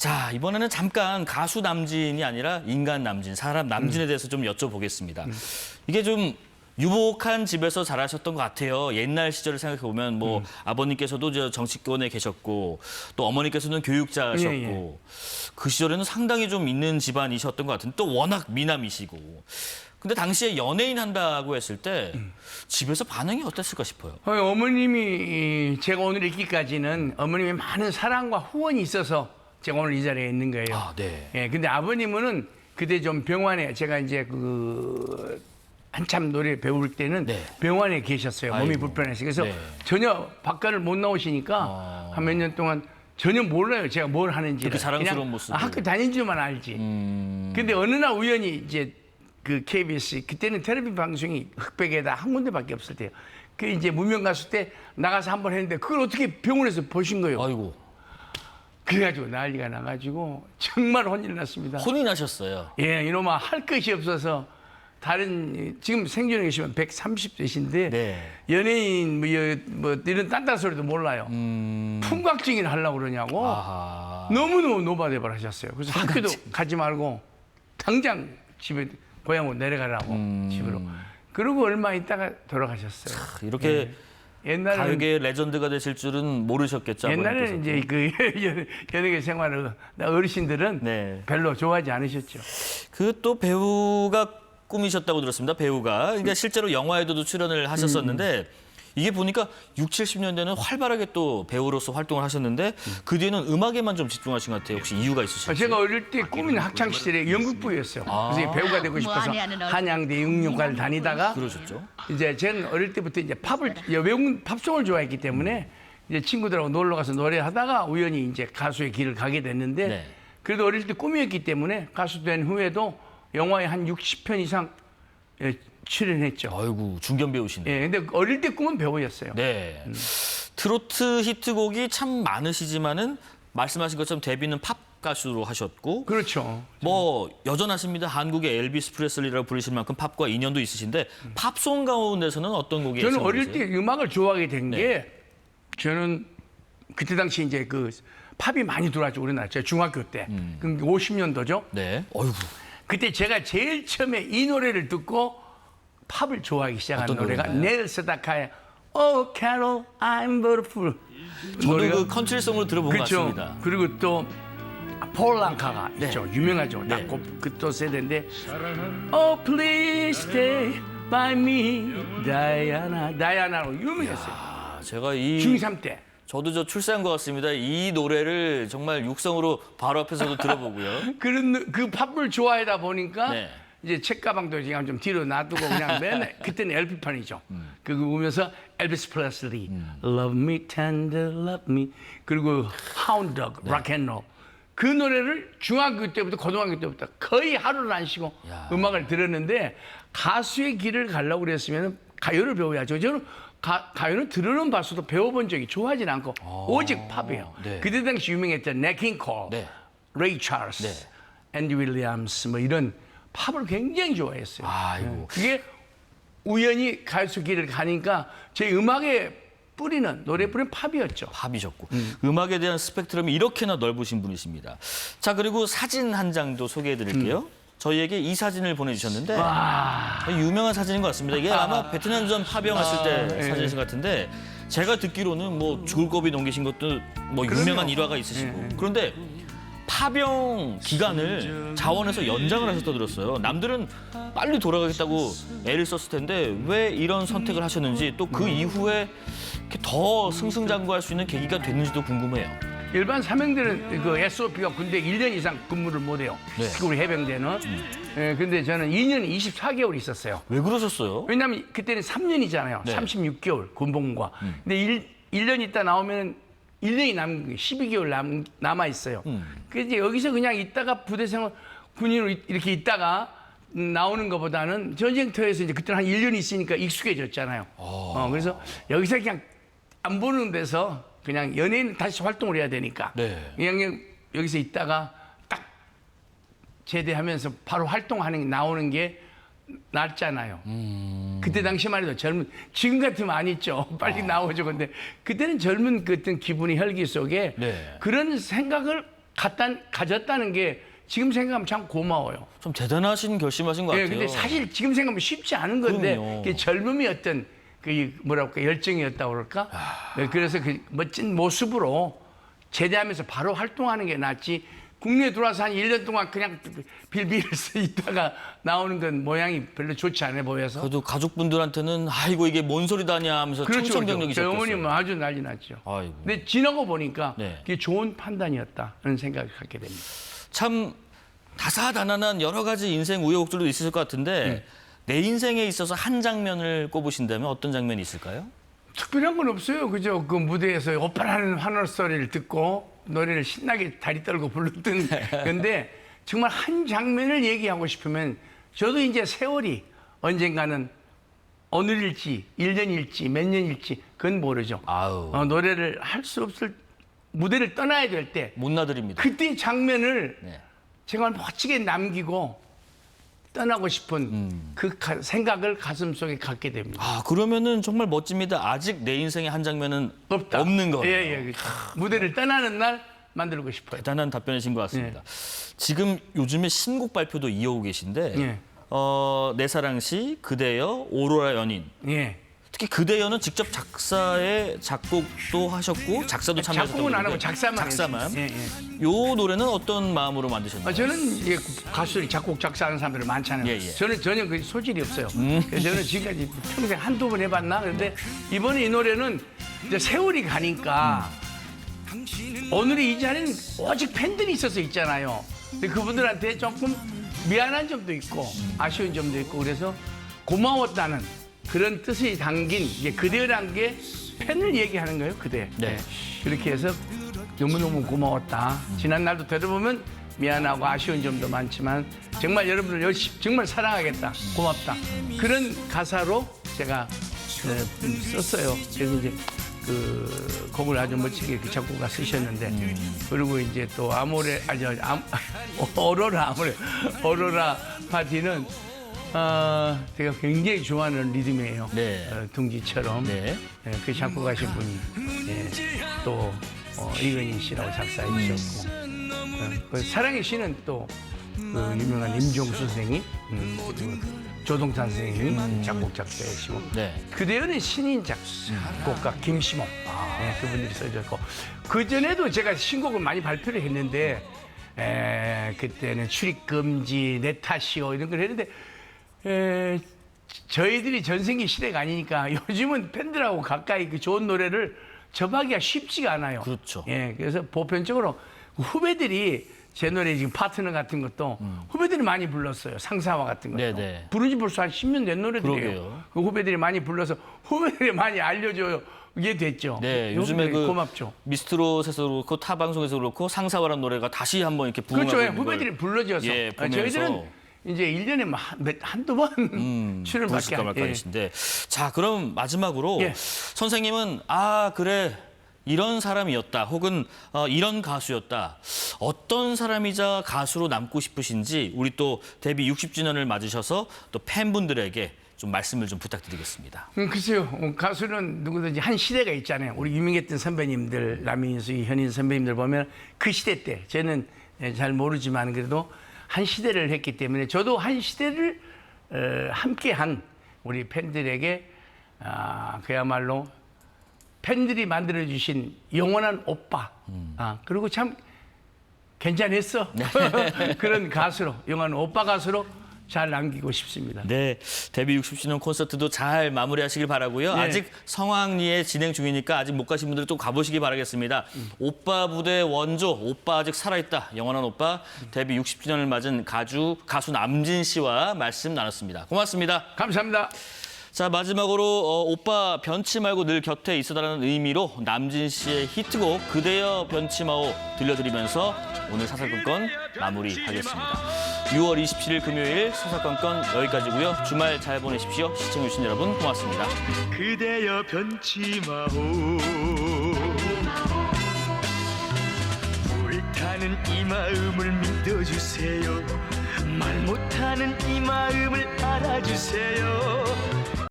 자, 이번에는 잠깐 가수 남진이 아니라 인간 남진, 사람 남진에 대해서 좀 여쭤보겠습니다. 이게 좀 유복한 집에서 자라셨던 것 같아요. 옛날 시절을 생각해 보면 뭐 아버님께서도 저 정치권에 계셨고 또 어머니께서는 교육자셨고 예. 그 시절에는 상당히 좀 있는 집안이셨던 것 같은데 또 워낙 미남이시고. 근데 당시에 연예인 한다고 했을 때 집에서 반응이 어땠을까 싶어요. 어머님이 제가 오늘 있기까지는 어머님의 많은 사랑과 후원이 있어서 제가 오늘 이 자리에 있는 거예요. 아, 네. 예, 근데 아버님은 그때 좀 병원에 제가 이제 한참 노래 배울 때는 네. 병원에 계셨어요. 몸이 아이고. 불편해서. 그래서 네. 전혀 바깥을 못 나오시니까 한 몇 년 동안 전혀 몰라요. 제가 뭘 하는지. 그렇게 자랑스러운 모습을. 학교 다닌 줄만 알지. 근데 어느 날 우연히 이제 그 KBS 그때는 텔레비전 방송이 흑백에다 한 군데밖에 없을 때요. 그 이제 무명 가수 때 나가서 한번 했는데 그걸 어떻게 병원에서 보신 거예요. 아이고. 그래가지고 난리가 나가지고 정말 혼이 났습니다. 혼이 나셨어요. 예, 이놈아 할 것이 없어서 다른 지금 생존에 계시면 130세신데 네. 연예인 뭐 이런 딴딴 소리도 몰라요. 풍각증인 하려고 그러냐고 아하. 너무너무 노바대발 하셨어요. 그래서 학교도 가지 말고 당장 집에 고향으로 내려가라고 집으로. 그러고 얼마 있다가 돌아가셨어요. 이렇게 옛날에는 가요계의 레전드가 되실 줄은 모르셨겠죠. 옛날에는 이제 그 연예계 생활을 어르신들은 네. 별로 좋아하지 않으셨죠. 그 또 배우가 꿈이셨다고 들었습니다. 배우가. 그러니까 실제로 영화에도 출연을 하셨었는데 이게 보니까 6, 70년대는 활발하게 또 배우로서 활동을 하셨는데 그 뒤에는 음악에만 좀 집중하신 것 같아요. 혹시 이유가 있으실까요? 제가 어릴 때 꿈은 학창 시절에 연극부였어요. 그래서 배우가 되고 싶어서 한양대 영문과를 다니다가 그러셨죠? 이제 저는 어릴 때부터 이제 외국 팝송을 좋아했기 때문에 이제 친구들하고 놀러 가서 노래하다가 우연히 이제 가수의 길을 가게 됐는데 네. 그래도 어릴 때 꿈이었기 때문에 가수 된 후에도 영화에 한 60편 이상 출연했죠. 아이고, 중견 배우시네. 예, 근데 어릴 때 꿈은 배우였어요. 네. 트로트 히트곡이 참 많으시지만은 말씀하신 것처럼 데뷔는 팝 가수로 하셨고 그렇죠. 뭐 여전하십니다. 한국의 엘비스 프레슬리라고 부르실 만큼 팝과 인연도 있으신데 팝송 가운데서는 어떤 곡이 저는 애청이 어릴 되세요? 때 음악을 좋아하게 된 게 저는 그때 당시 이제 그 팝이 많이 들어왔죠. 우리나라 제가 중학교 때. 그럼 50년도죠. 네. 어이구. 그때 제가 제일 처음에 이 노래를 듣고 팝을 좋아하기 시작한 어떤 노래가 노래인가요? 넬 세다카의 Oh Carol, I'm Beautiful. 저도 그 컨트리송으로 들어본 것 그렇죠. 같습니다. 그리고 또 폴랑카가 네. 있죠. 유명하죠. 네. 그또 세대인데 Oh Please Stay By Me, 다이아나로 유명했어요. 아, 제가 이 중3 때. 저도 저 출세한 것 같습니다. 이 노래를 정말 육성으로 바로 앞에서도 들어보고요. 그런 그 팝을 좋아하다 보니까 네. 이제 책가방도 그냥 좀 뒤로 놔두고 그냥 맨날 그때는 LP판이죠. 그거 보면서 엘비스 프레슬리, Love Me Tender, Love Me 그리고 Hound Dog, 락앤롤 그 노래를 중학교 때부터 고등학교 때부터 거의 하루를 안 쉬고 야. 음악을 들었는데 가수의 길을 가려고 그랬으면 가요를 배워야죠. 저는 가요는 들으는 가수도 배워본 적이 좋아하진 않고 오직 팝이에요. 네. 그때 당시 유명했던 넷 킹 콜, 네. 레이 찰스, 네. 앤디 윌리엄스 뭐 이런 팝을 굉장히 좋아했어요. 아이고. 그게 우연히 가수 길을 가니까 제 음악의 뿌리는 노래 뿌리는 팝이었죠. 팝이셨고 음악에 대한 스펙트럼이 이렇게나 넓으신 분이십니다. 자, 그리고 사진 한 장도 소개해 드릴게요. 저희에게 이 사진을 보내주셨는데 유명한 사진인 것 같습니다. 이게 아마 베트남전 파병 왔을 때 사진이신 것 같은데 제가 듣기로는 뭐 죽을 고비 넘기신 것도 뭐 유명한 일화가 있으시고 그런데 파병 기간을 자원에서 연장을 하셨다 들었어요. 남들은 빨리 돌아가겠다고 애를 썼을 텐데 왜 이런 선택을 하셨는지 또 그 이후에 이렇게 더 승승장구할 수 있는 계기가 됐는지도 궁금해요. 일반 사명들은 그 SOP가 군대 1년 이상 근무를 못 해요. 네. 특히 우리 해병대는. 근데 저는 2년 24개월 있었어요. 왜 그러셨어요? 왜냐하면 그때는 3년이잖아요. 네. 36개월 군복무가. 근데 1년 있다 나오면 1년이 남은 12개월 남아 있어요. 그래서 이제 여기서 그냥 있다가 부대 생활 군인으로 이렇게 있다가 나오는 것보다는 전쟁터에서 이제 그때는 한 1년 있으니까 익숙해졌잖아요. 그래서 여기서 그냥 안 보는 데서 그냥 연예인 다시 활동을 해야 되니까 네. 그냥 여기서 있다가 딱 제대하면서 바로 활동하는 게 나오는 게 낫잖아요. 그때 당시만 해도 지금 같으면 안 있죠. 빨리 나오죠. 근데 그때는 젊은 그 어떤 기분이 혈기 속에 네. 그런 생각을 가졌다는 게 지금 생각하면 참 고마워요. 좀 대단하신 결심하신 것 같아요. 근데 사실 지금 생각하면 쉽지 않은 건데 그럼요. 그게 젊음이 어떤 그 뭐랄까 열정이었다고 그럴까? 네, 그래서 그 멋진 모습으로 제대하면서 바로 활동하는 게 낫지. 국내에 들어와서 한 1년 동안 그냥 빌빌해서 있다가 나오는 건 모양이 별로 좋지 않아 보여서. 그래도 가족분들한테는 아이고 이게 뭔 소리다냐 하면서 그렇죠. 청천벽력이 저희 시작됐어요. 어머님은 아주 난리 났죠. 아이고. 근데 지나고 보니까 네. 그게 좋은 판단이었다는 생각을 갖게 됩니다. 참 다사다난한 여러 가지 인생 우여곡절도 있으실 것 같은데 내 인생에 있어서 한 장면을 꼽으신다면 어떤 장면이 있을까요? 특별한 건 없어요. 그죠? 그 무대에서 오빠라는 환호 소리를 듣고 노래를 신나게 다리 떨고 불렀던 건데 정말 한 장면을 얘기하고 싶으면 저도 이제 세월이 언젠가는 오늘일지 1년일지 몇 년일지 그건 모르죠. 아우. 노래를 할 수 없을 무대를 떠나야 될 때 못 나드립니다. 그때 장면을 네. 정말 멋지게 남기고 떠나고 싶은 그 생각을 가슴속에 갖게 됩니다. 아 그러면은 정말 멋집니다. 아직 내 인생의 한 장면은 없다. 없는 거예요. 예, 그렇죠. 무대를 떠나는 날 만들고 싶어요. 대단한 답변이신 것 같습니다. 지금 요즘에 신곡 발표도 이어오고 계신데 예. 내 사랑시, 그대여, 오로라 연인. 예. 특히 그대여는 직접 작사에 작곡도 하셨고 작사도 참여하셨다고 작곡은 안 하고 그러는데 작사만. 작사만. 했어요. 예. 요 노래는 어떤 마음으로 만드셨나요? 저는 이제 가수들이 작곡 작사하는 사람들이 많잖아요. 예. 저는 전혀 그 소질이 없어요. 그래서 저는 지금까지 평생 한두 번 해봤나? 그런데 이번에 이 노래는 이제 세월이 가니까 오늘의 이 자리는 오직 팬들이 있어서 있잖아요. 근데 그분들한테 조금 미안한 점도 있고 아쉬운 점도 있고 그래서 고마웠다는 그런 뜻이 담긴 이게 그대라는 게 팬을 얘기하는 거예요. 그대. 네. 그렇게 해서 너무너무 고마웠다. 지난 날도 되돌아보면 미안하고 아쉬운 점도 많지만 정말 여러분을 열심히 정말 사랑하겠다. 고맙다. 그런 가사로 제가 썼어요. 그래서 이제 그 곡을 아주 멋지게 그 작곡가 쓰셨는데 그리고 이제 또 오로라 파티는 제가 굉장히 좋아하는 리듬이에요. 네. 둥지처럼. 네. 그 작곡하신 분이 또 이근희 씨라고 작사해 주셨고 그 사랑의 시는 또 그 유명한 임종수 선생님, 그리고 조동찬 선생님이 작곡 작사해주시고 네. 그대여는 신인 작곡가 김시몽 그분들이 써주셨고 그 전에도 제가 신곡을 많이 발표를 했는데 그때는 출입 금지, 내 탓이요 이런 걸 했는데 저희들이 전생기 시대가 아니니까 요즘은 팬들하고 가까이 그 좋은 노래를 접하기가 쉽지가 않아요. 그렇죠. 그래서 보편적으로 후배들이 제 노래 지금 파트너 같은 것도 후배들이 많이 불렀어요. 상사와 같은 것도. 네네. 부른 지 벌써 한 10년 된 노래들이에요. 그러게요. 그 후배들이 많이 불러서 후배들이 많이 알려줘요. 이게 됐죠. 네, 요즘에 그 고맙죠. 미스트롯에서 그렇고 타 방송에서 그렇고 상사와라는 노래가 다시 한번 이렇게 부흥하고 그렇죠. 있는 걸 후배들이 불러줘서. 예, 보면서 저희들은 이제 1년에 한두 번 출연밖에 부르실까 말까 하신데 자 그럼 마지막으로 예. 선생님은 그래 이런 사람이었다 혹은 이런 가수였다 어떤 사람이자 가수로 남고 싶으신지 우리 또 데뷔 60주년을 맞으셔서 또 팬분들에게 좀 말씀을 좀 부탁드리겠습니다. 글쎄요. 가수는 누구든지 한 시대가 있잖아요. 우리 유명했던 선배님들 남인수, 현인 선배님들 보면 그 시대 때 저는 잘 모르지만 그래도 한 시대를 했기 때문에 저도 한 시대를 함께한 우리 팬들에게 그야말로 팬들이 만들어주신 영원한 오빠. 그리고 참 괜찮았어. 그런 가수로, 영원한 오빠 가수로 잘 남기고 싶습니다. 네, 데뷔 60주년 콘서트도 잘 마무리하시길 바라고요. 네. 아직 성황리에 진행 중이니까 아직 못 가신 분들 좀 가보시기 바라겠습니다. 오빠 부대 원조, 오빠 아직 살아있다. 영원한 오빠, 데뷔 60주년을 맞은 가수 남진 씨와 말씀 나눴습니다. 고맙습니다. 감사합니다. 자, 마지막으로 오빠 변치 말고 늘 곁에 있어달라는 의미로 남진 씨의 히트곡 그대여 변치 마오 들려드리면서 오늘 사사건건 마무리하겠습니다. 6월 27일 금요일 사사건건 여기까지고요. 주말 잘 보내십시오. 시청해주신 여러분 고맙습니다. 그대여 변치 마오 불타는 이 마음을 믿어주세요 말 못하는 이 마음을 알아주세요